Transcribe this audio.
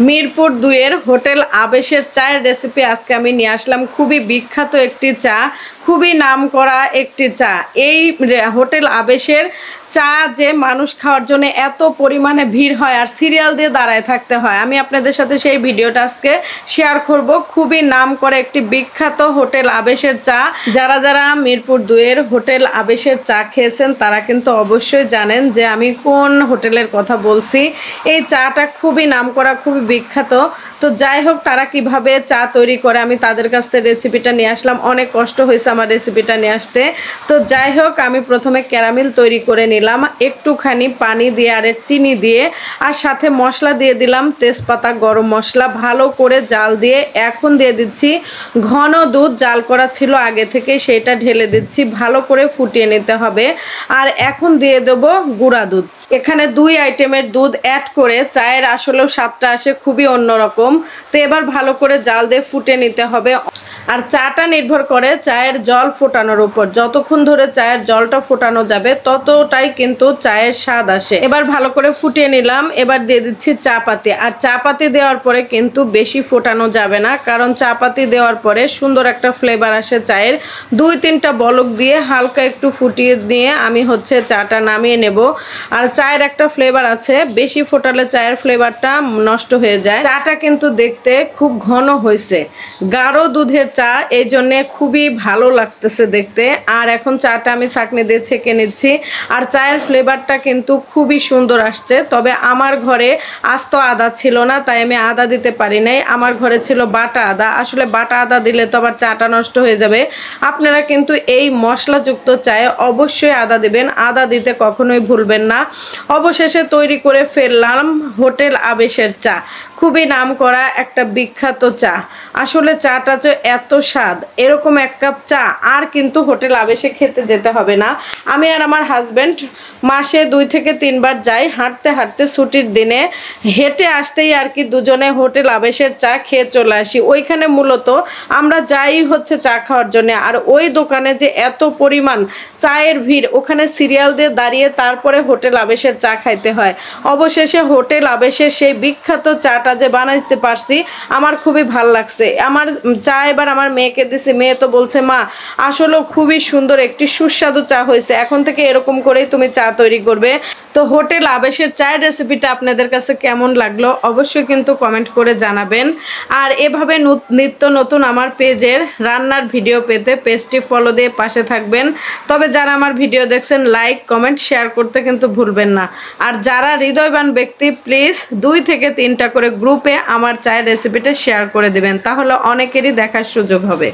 মিরপুর 2 এর হোটেল আবেশের চায়ের রেসিপি আজকে আমি নিয়ে আসলাম। খুবই বিখ্যাত একটি চা, খুবই নামকরা একটি চা। এই হোটেল আবেশের চা যে মানুষ খাওয়ার জন্য এত পরিমাণে ভিড় হয় আর সিরিয়াল দিয়ে দাঁড়ায় থাকতে হয়, আমি আপনাদের সাথে সেই ভিডিওটা আজকে শেয়ার করব। খুবই নামকরা একটি বিখ্যাত হোটেল আবেশের চা। যারা যারা মিরপুর 2 এর হোটেল আবেশের চা খেয়েছেন তারা কিন্তু অবশ্যই জানেন যে আমি কোন হোটেলের কথা বলছি। এই চাটা খুবই নামকরা, খুবই বিখ্যাত। তো যাই হোক, তারা কিভাবে চা তৈরি করে আমি তাদের কাছ থেকে রেসিপিটা নিয়ে আসলাম। অনেক কষ্ট হয়েছে আমার রেসিপিটা নিয়ে আসতে। তো যাই হোক, আমি প্রথমে ক্যারামেল তৈরি করে নিলাম একটুখানি পানি দিয়ে আর চিনি দিয়ে, আর সাথে মশলা দিয়ে দিলাম তেজপাতা, গরম মশলা, ভালো করে জাল দিয়ে এখন দিয়ে দিচ্ছি ঘন দুধ। জাল করা ছিল আগে থেকে, সেটা ঢেলে দিচ্ছি, ভালো করে ফুটিয়ে নিতে হবে। আর এখন দিয়ে দেবো গুঁড়া দুধ। এখানে 2 আইটেমের দুধ অ্যাড করে চায়ের আসলেও স্বাদটা আসে খুবই অন্যরকম। তো এবার ভালো করে জাল দিয়ে ফুটে নিতে হবে। আর চাটা নির্ভর করে চায়ের জল ফোটানোর উপর। যতক্ষণ ধরে চায়ের জলটা ফোটানো যাবে ততটাই কিন্তু চায়ের স্বাদ আসে। এবার ভালো করে ফুটিয়ে নিলাম। এবার দিয়ে দিচ্ছি চা পাতি। আর চা পাতি দেওয়ার পরে কিন্তু বেশি ফোটানো যাবে না, কারণ চা পাতি দেওয়ার পরে সুন্দর একটা ফ্লেভার আসে চায়ের। 2-3টা বলক দিয়ে হালকা একটু ফুটিয়ে দিয়ে আমি চাটা নামিয়ে নেব। আর চায়ের একটা ফ্লেভার আছে, বেশি ফোটালে চায়ের ফ্লেভারটা নষ্ট হয়ে যায়। চাটা কিন্তু দেখতে খুব ঘন হয়েছে, গাঢ় দুধের চা, এই জন্যে খুবই ভালো লাগতেছে দেখতে। আর এখন চাটা আমি ছাঁকনি দিয়ে ছেঁকে নিচ্ছি। আর চায়ের ফ্লেভারটা কিন্তু খুবই সুন্দর আসছে। তবে আমার ঘরে আস্ত আদা ছিল না, তাই আমি আদা দিতে পারি নাই। আমার ঘরে ছিল বাটা আদা। আসলে বাটা আদা দিলে তো আবার চাটা নষ্ট হয়ে যাবে। আপনারা কিন্তু এই মশলাযুক্ত চায়ে অবশ্যই আদা দিবেন, আদা দিতে কখনোই ভুলবেন না। অবশেষে তৈরি করে ফেললাম হোটেল আবেশের চা। খুবই নামকরা একটা বিখ্যাত চা। আসলে চাটা যে এত স্বাদ, এরকম এক কাপ চা আর কিন্তু হোটেল আবেশে খেতে যেতে হবে না। আমি আর আমার হাজব্যান্ড মাসে 2 থেকে 3 বার যাই হাঁটতে হাঁটতে, ছুটির দিনে হেঁটে আসতেই আর কি দুজনে হোটেল আবেশের চা খেয়ে চলে আসি। ওইখানে মূলত আমরা যাই চা খাওয়ার জন্য। আর ওই দোকানে যে এত পরিমাণ চায়ের ভিড়, ওখানে সিরিয়াল দিয়ে দাঁড়িয়ে তারপরে হোটেল আবেশের চা খাইতে হয়। অবশেষে হোটেল আবেশের সেই বিখ্যাত চাটা যে বানাইতে পারছি, আমার খুবই ভাল লাগছে। আমার চা এবার আমার মেয়েকে দিছি। মেয়ে তো বলছে, মা আসলে খুবই সুন্দর একটি সুস্বাদু চা হয়েছে, এখন থেকে এরকম করেই তুমি চা তৈরি করবে। তো হোটেল আবেশের চায়ের রেসিপিটা আপনাদের কাছে কেমন লাগলো অবশ্যই কিন্তু কমেন্ট করে জানাবেন। আর এভাবে নিত্য নতুন আমার পেজের রান্নার ভিডিও পেতে পেজটি ফলো দিয়ে পাশে থাকবেন। তবে যারা আমার ভিডিও দেখছেন লাইক, কমেন্ট, শেয়ার করতে কিন্তু ভুলবেন না। আর যারা হৃদয়বান ব্যক্তি প্লিজ 2 থেকে 3টা করে গ্রুপে আমার চায়ের রেসিপিটা শেয়ার করে দিবেন, তাহলে অনেকেরই দেখার সুযোগ হবে।